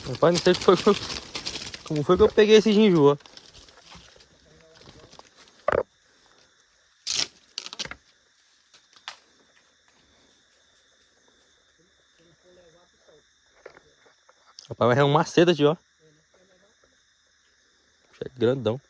Rapaz, não sei como foi que eu peguei esse ginju, ó. Rapaz, mas é um maceta, tio, ó. Grandão.